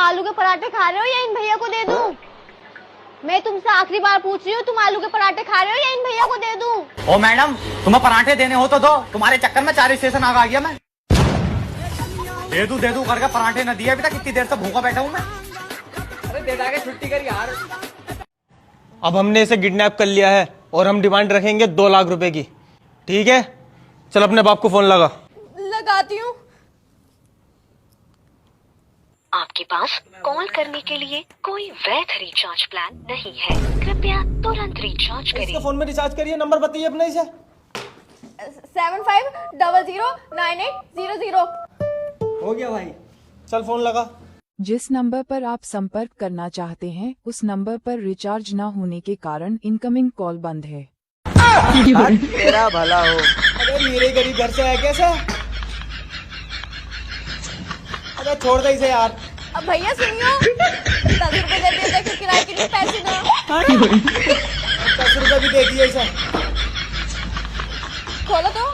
आलू के पराठे खा रहे हो या इन भैया को दे दूं? मैं तुमसे आखिरी बार पूछ रही हूँ, तुम आलू के पराठे खा रहे हो या इन भैया को दे दूं? ओ मैडम, तुम्हें पराठे देने हो तो दो, तुम्हारे चक्कर में 4 स्टेशन आ गया मैं। दे दू करके पराठे न दिए अभी तक, कितनी देर से भूखा बैठा हूँ मैं। अरे दे दागे छुट्टी कर यार। अब हमने इसे किडनैप कर लिया है और हम डिमांड रखेंगे 2 लाख रुपए की। ठीक है, चल अपने बाप को फोन लगा। लगाती हूँ। आपके पास कॉल करने के लिए कोई वैध रिचार्ज प्लान नहीं है, कृपया तुरंत रिचार्ज करें। इसके फोन में रिचार्ज करिए, नंबर बताइए अपना इसे। 75009800। हो गया भाई, चल फोन लगा। जिस नंबर पर आप संपर्क करना चाहते हैं उस नंबर पर रिचार्ज न होने के कारण इनकमिंग कॉल बंद है। तेरा भला हो। अरे मेरे गरीब घर से है कैसे? अरे छोड़ दे इसे यार। अब भैया सुनियो, 10 रुपए दे दे, देखो किराए के लिए पैसे दो। 10 रुपए भी दे दिए इसे। खोलो तो।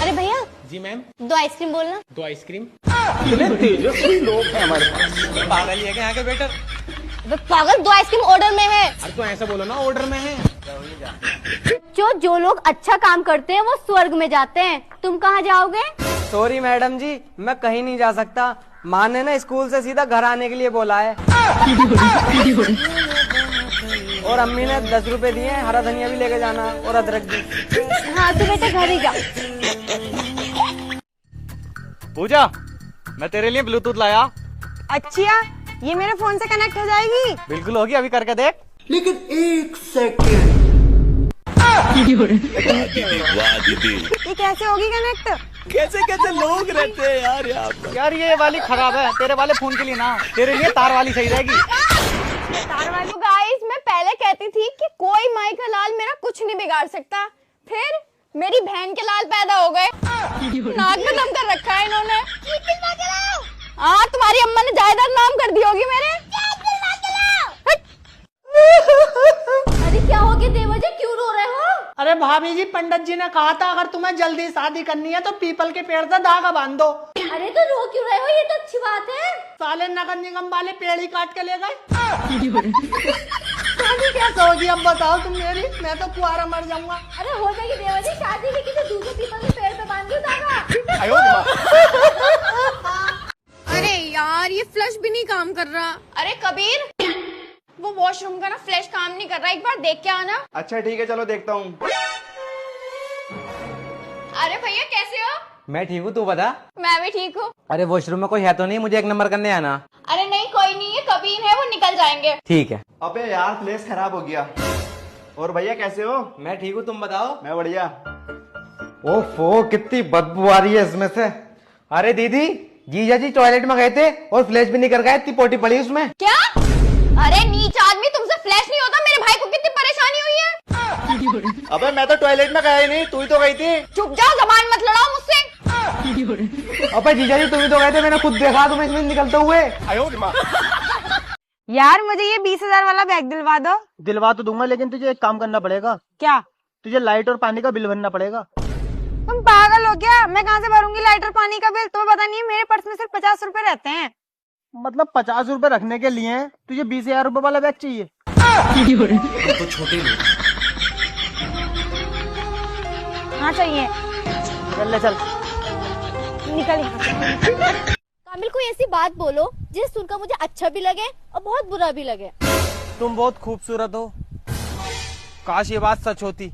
अरे भैया। जी मैम। 2 आइसक्रीम बोलना। 2 आइसक्रीम। इतने तेजस्वी लोग हैं हमारे पास। पागल है क्या यहाँ के वेटर? पागल, 2 आइसक्रीम ऑर्डर में है। अरे तो ऐसा बोलो ना, ऑर्डर में है। जो लोग अच्छा काम करते हैं वो स्वर्ग में जाते हैं, तुम कहाँ जाओगे? सॉरी मैडम जी, मैं कहीं नहीं जा सकता। माँ ने ना स्कूल से सीधा घर आने के लिए बोला है। और अम्मी ने 10 रुपए दिए हैं, हरा धनिया भी लेके जाना और अदरक भी। हाँ तो बेटा घर ही जा। पूजा, मैं तेरे लिए ब्लूटूथ लाया। अच्छा, ये मेरे फोन से कनेक्ट हो जाएगी? बिल्कुल होगी, अभी करके देख। लेकिन 1 सेकंड। ये कैसे होगी कनेक्ट? कैसे कैसे लोग रहते हैं यार यहाँ पर। यार ये वाली खराब है, तेरे वाले फोन के लिए ना, तेरे लिए तार वाली सही रहेगी। तो गाइस, मैं पहले कहती थी कि कोई माई का लाल मेरा कुछ नहीं बिगाड़ सकता, फिर मेरी बहन के लाल पैदा हो गए। नाक में दम कर रखा है इन्होंने। हाँ, तुम्हारी अम्मा ने जायदाद नाम कर दी होगी मेरे। अरे क्या हो गया देवर जी, क्यों रो रहे हो? अरे भाभी जी, पंडित जी ने कहा था अगर तुम्हें जल्दी शादी करनी है तो पीपल के पेड़ से धागा बांध दो। अरे तो रो क्यों रहे हो, ये तो अच्छी बात है। साले नगर निगम वाले पेड़ ही काट के ले गए। शादी कैसे होगी अब बताओ तुम मेरी, मैं तो कुआरा मर जाऊंगा। अरे हो जाएगी देवर जी शादी, लेकिन तो दूसरे पीपल के पेड़ पे बांध दो धागा। अरे यार, ये फ्लश भी नहीं काम कर रहा। अरे कबीर, वो वॉशरूम का ना फ्लैश काम नहीं कर रहा, एक बार देख के आना। अच्छा ठीक है, चलो देखता हूँ। अरे भैया कैसे हो? मैं ठीक हूँ, तू बता। मैं भी ठीक हूँ। अरे वॉशरूम में कोई है तो नहीं, मुझे 1 नंबर करने आना। अरे नहीं, कोई नहीं है, कबीर है, वो निकल जाएंगे। ठीक है। अबे यार, प्लेस खराब हो गया। और भैया कैसे हो? मैं ठीक हूँ, तुम बताओ। मैं बढ़िया। ओफो, कितनी बदबू आ रही है इसमें से। अरे दीदी, जीजा जी टॉयलेट में गए थे और फ्लैश भी नहीं कर गए, इतनी पोटी पड़ी उसमें। क्या? अरे नीच आदमी, तुमसे फ्लैश नहीं होता, मेरे भाई को कितनी परेशानी हुई है। अबे मैं तो टॉयलेट में गया ही नहीं, तू ही तो गई थी। चुप जाओ, जबान मत लड़ाओ मुझसे। अबे जीजा जी तुम ही तो गए थे, मैंने खुद देखा तुम्हें इसमें निकलते हुए। यार मुझे ये 20,000 वाला बैग दिलवा दो। दिलवा तो दूंगा, लेकिन तुझे एक काम करना पड़ेगा। क्या? तुझे लाइट और पानी का बिल भरना पड़ेगा। तुम पागल हो क्या? मैं कहाँ से भरूंगी लाइट और पानी का बिल? तुम्हें पता नहीं है मेरे पर्स में सिर्फ 50 रुपए रहते हैं। मतलब 50 रुपए रखने के लिए तुझे 20,000 रुपए वाला बैग चाहिए? तो छोटे लोग। हाँ चाहिए। चल ले चल। निकल यहाँ से। कामिल, कोई ऐसी बात बोलो जिसे सुनकर मुझे अच्छा भी लगे और बहुत बुरा भी लगे। तुम बहुत खूबसूरत हो, काश ये बात सच होती। मैं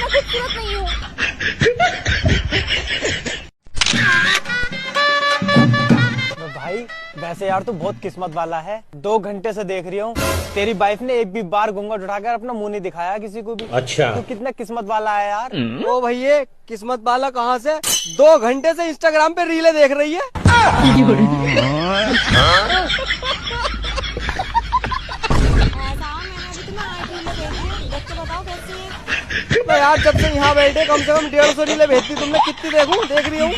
खूबसूरत नहीं हूँ। भाई वैसे यार तू बहुत किस्मत वाला है, 2 घंटे से देख रही हूँ, तेरी वाइफ ने एक भी बार घूंघट उठाकर अपना मुंह नहीं दिखाया किसी को भी। अच्छा, तू कितना किस्मत वाला है यार। ओ भैया, किस्मत वाला कहाँ से? 2 घंटे से इंस्टाग्राम पे रीलें देख रही है। तो यार जब से यहाँ बैठे कम से कम 150 रीलें भेजती, तुमने कितनी देखूं? देख रही हूँ।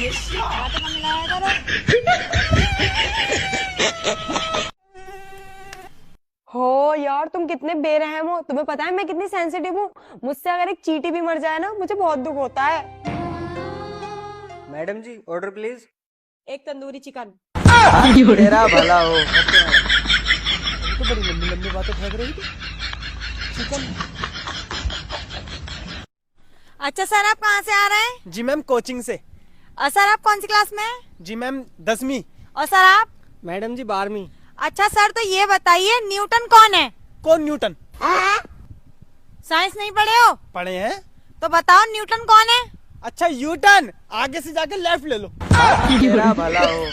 हो यार, तुम कितने बेरहम हो। तुम्हें पता है मैं कितनी सेंसिटिव हूँ। मुझसे अगर एक चींटी भी मर जाए ना, मुझे बहुत दुख होता है। Madam ji order please. एक तंदूरी चिकन। तेरा भला हो। तो बड़ी लंबी लंबी बातें फेंक रही थी। अच्छा सर, आप कहाँ से आ रहे हैं? जी मैम, कोचिंग से। और सर, आप कौन सी क्लास में हैं? जी मैम, 10वीं। और सर आप? मैडम जी 12वीं। अच्छा सर, तो ये बताइए न्यूटन कौन है? कौन न्यूटन? साइंस नहीं पढ़े हो? पढ़े हैं। तो बताओ न्यूटन कौन है? अच्छा, यूटर्न, आगे से जाके लेफ्ट ले लो। तेरा भला हो।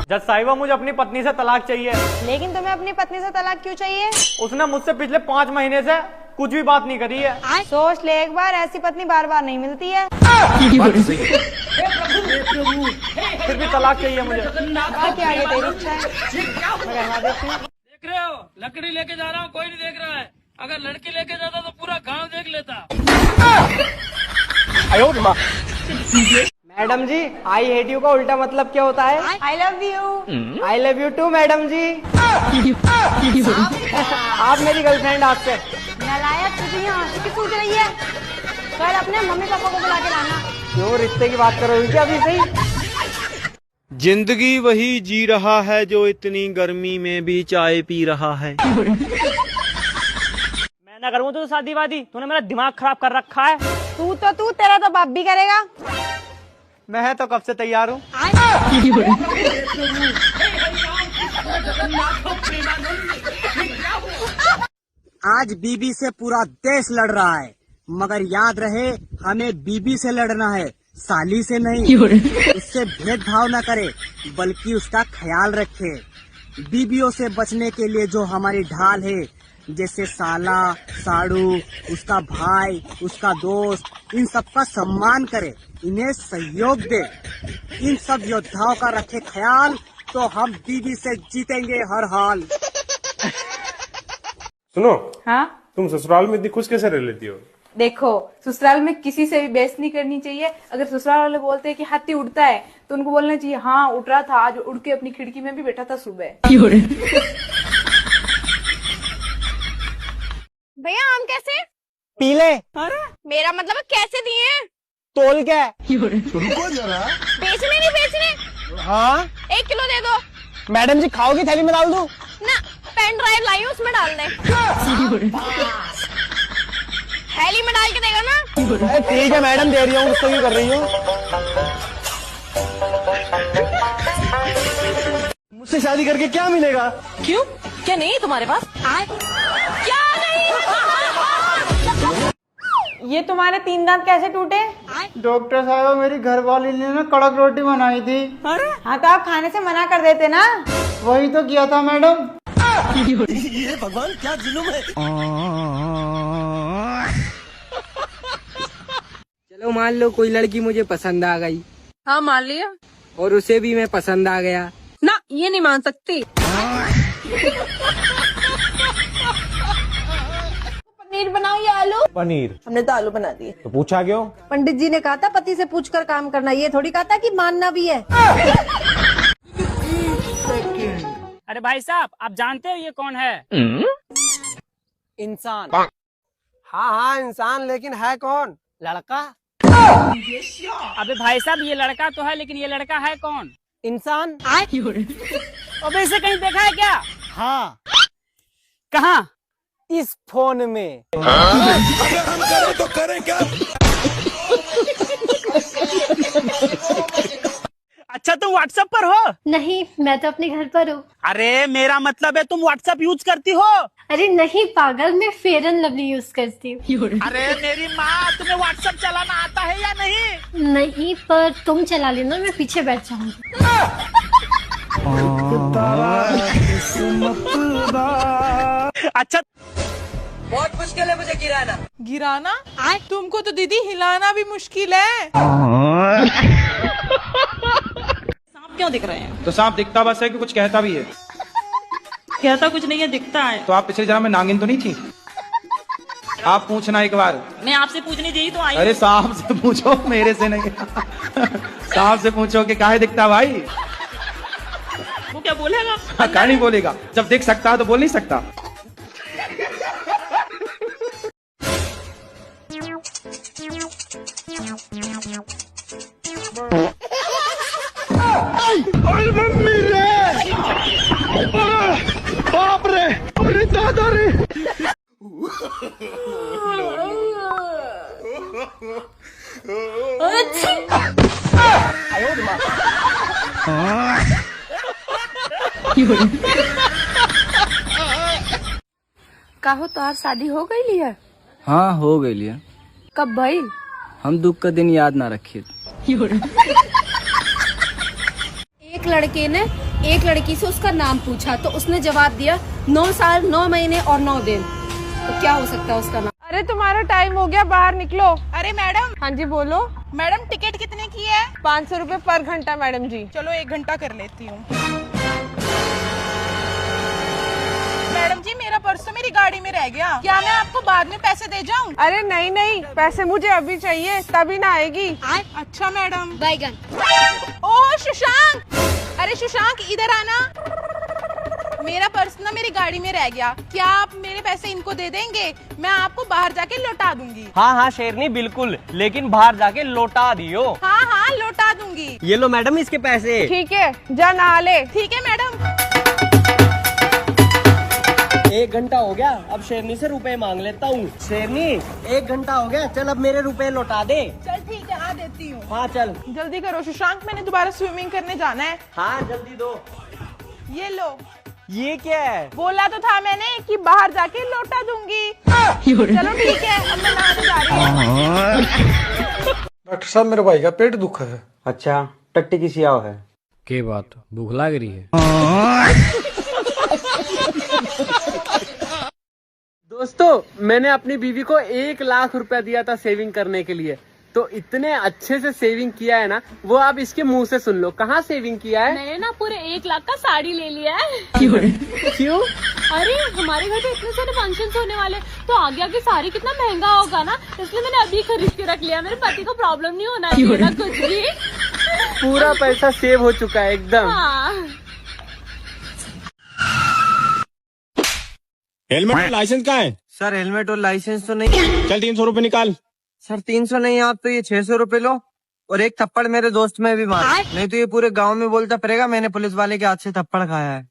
जज साहिबा, मुझे अपनी पत्नी से तलाक चाहिए। लेकिन तुम्हें अपनी पत्नी से तलाक क्यों चाहिए? उसने मुझसे पिछले 5 महीने से कुछ भी बात नहीं करी है। सोच ले एक बार, ऐसी पत्नी बार बार नहीं मिलती है। फिर भी तलाक चाहिए मुझे। बाकी आगे तेरी इच्छा है। मैं कहना देती हूँ। देख रहे हो, लकड़ी लेके जा रहा हूँ, कोई नहीं देख रहा है। अगर लड़की लेके जाता तो पूरा गांव देख लेता। Madam ji, I hate you का उल्टा मतलब क्या होता है? I love you. I love you too madam ji. आप मेरी गर्लफ्रेंड आपसे। नालायक, तुझे यहाँ हंसी की सूझ रही है? कल अपने मम्मी पापा को बुला के लाना। क्यों, रिश्ते की बात करोगी क्या अभी सही? जिंदगी वही जी रहा है जो इतनी गर्मी में भी चाय पी रहा है। मैं ना करूँ तो शादी वादी, तूने मेरा दिमाग खराब कर रखा है। तू तेरा तो बाप भी करेगा। मैं तो कब से तैयार हूँ। आज बीबी से पूरा देश लड़ रहा है, मगर याद रहे हमें बीबी से लड़ना है, साली से नहीं। उससे भेदभाव न करे, बल्कि उसका ख्याल रखे। बीबियों से बचने के लिए जो हमारी ढाल है, जैसे साला, साड़ू, उसका भाई, उसका दोस्त, इन सबका सम्मान करे, इन्हें सहयोग दे। इन सब योद्धाओं का रखे ख्याल, तो हम बीबी से जीतेंगे हर हाल। सुनो, हाँ तुम ससुराल में इतनी खुश कैसे रह लेती हो? देखो, ससुराल में किसी से भी बहस नहीं करनी चाहिए। अगर ससुराल वाले बोलते हैं कि हाथी उड़ता है, तो उनको बोलना चाहिए हाँ उड़ रहा था, आज उड़ के अपनी खिड़की में भी बैठा था सुबह। भैया आम कैसे? पीले। मेरा मतलब कैसे दिए हैं? तोल के। रुको जरा। बेचने नहीं बेचने। हाँ 1 किलो दे दो। मैडम जी, खाओगी? थैली में डाल दूं? ना, पेन ड्राइव लाई हूँ, उसमें डाल दे। थैली में डाल के देगा ना? ठीक है मैडम, दे रही हूँ, उसको क्यों कर रही हूँ? मुझसे शादी करके क्या मिलेगा? क्यों, क्या नहीं है तुम्हारे पास? क्या नहीं? ये तुम्हारे 3 दांत कैसे टूटे? डॉक्टर साहब, मेरी घरवाली ने ना कड़क रोटी बनाई थी। हाँ तो आप खाने से मना कर देते ना। वही तो किया था मैडम। ये भगवान, क्या जुल्म है। चलो मान लो कोई लड़की मुझे पसंद आ गई। हाँ मान लिया। और उसे भी मैं पसंद आ गया। ना, ये नहीं मान सकती। पनीर बनाओ या आलू? पनीर। हमने तो आलू बना दिए। तो पूछा क्यों? पंडित जी ने कहा था पति से पूछकर काम करना, ये थोड़ी कहा था कि मानना भी है। अरे भाई साहब, आप जानते हो ये कौन है? इंसान। हाँ इंसान, लेकिन है कौन? लड़का। अबे भाई साहब, ये लड़का तो है, लेकिन ये लड़का है कौन? इंसान। अबे इसे कहीं देखा है क्या? हाँ, कहाँ? इस फोन में। अगर हम करें तो करें क्या? अच्छा, तुम व्हाट्सएप पर हो? नहीं, मैं तो अपने घर पर हूँ। अरे मेरा मतलब है तुम व्हाट्सएप यूज करती हो? अरे नहीं पागल, मैं फेयर एंड लवली यूज करती हूँ। अरे मेरी माँ, तुम्हें व्हाट्सएप चलाना आता है या नहीं? नहीं, पर तुम चला लेना, मैं पीछे बैठ जाऊंगी। अच्छा, बहुत मुश्किल है मुझे गिराना। गिराना? तुमको तो दीदी हिलाना भी मुश्किल है। सांप क्यों दिख रहे हैं? तो सांप दिखता बस है कि कुछ कहता भी है? कहता कुछ नहीं है, दिखता है। तो आप पिछले जन्म में नागिन तो नहीं थी? आप पूछना एक बार। मैं आपसे पूछने चाहिए तो आई। अरे सांप से पूछो, मेरे से नहीं। सांप से पूछो कि काहे दिखता भाई? वो क्या बोलेगा? क्या नहीं बोलेगा? जब देख सकता है तो बोल नहीं सकता। काहो तोहार शादी हो गई है? हाँ हो गई लिया। कब भाई? हम दुख का दिन याद ना रखिए। एक लड़के ने एक लड़की से उसका नाम पूछा तो उसने जवाब दिया 9 साल 9 महीने और 9 दिन। तो क्या हो सकता है उसका नाम? अरे तुम्हारा टाइम हो गया, बाहर निकलो। अरे मैडम। हाँ जी बोलो। मैडम टिकट कितने की है? 500 रुपए पर घंटा मैडम जी। चलो 1 घंटा कर लेती हूँ। मैडम जी मेरा पर्स तो मेरी गाड़ी में रह गया, क्या मैं आपको बाद में पैसे दे जाऊँ? अरे नहीं नहीं, पैसे मुझे अभी चाहिए, तभी ना आएगी। अच्छा मैडम। बैगन। ओह सुशांक, अरे सुशांक इधर आना। मेरा पर्स ना मेरी गाड़ी में रह गया, क्या आप मेरे पैसे इनको दे देंगे? मैं आपको बाहर जाके लौटा दूंगी। हाँ हाँ शेरनी बिल्कुल, लेकिन बाहर जाके लौटा दियो। हाँ हाँ लौटा दूंगी। ये लो मैडम इसके पैसे। ठीक है जा नहा ले। ठीक है मैडम। 1 घंटा हो गया, अब शेरनी से रुपए मांग लेता हूँ। शेरनी 1 घंटा हो गया, चल अब मेरे रुपए लौटा दे। चल ठीक है आ देती हूँ। हाँ चल जल्दी करो सुशांक, मैंने दोबारा स्विमिंग करने जाना है। हाँ जल्दी दो। ये लो। ये क्या है? बोला तो था मैंने कि बाहर जाके लौटा दूंगी। चलो ठीक है अब मैं नहाने जा रही हूँ। डॉक्टर साहब मेरे भाई का पेट दुखा है। अच्छा टट्टी की सियाव है? के बात भूख लग रही है? दोस्तों मैंने अपनी बीवी को 1 लाख रुपया दिया था सेविंग करने के लिए, तो इतने अच्छे से सेविंग किया है ना, वो आप इसके मुंह से सुन लो। कहाँ सेविंग किया है? मैंने ना पूरे 1 लाख का साड़ी ले लिया है। क्यों? अरे हमारे घर पे इतने सारे फंक्शन होने वाले, तो आगे आगे साड़ी कितना महंगा होगा ना, इसलिए मैंने अभी खरीद के रख लिया। मेरे पति को प्रॉब्लम नहीं होना चाहिए ना कुछ भी। पूरा पैसा सेव हो चुका है एकदम। हाँ। हेलमेट और लाइसेंस कहाँ है? सर हेलमेट और लाइसेंस तो नहीं। चल 300 रुपए निकाल। सर 300 नहीं, आप तो ये 600 रुपए लो और एक थप्पड़ मेरे दोस्त में भी मार, नहीं तो ये पूरे गांव में बोलता पड़ेगा मैंने पुलिस वाले के हाथ से थप्पड़ खाया है।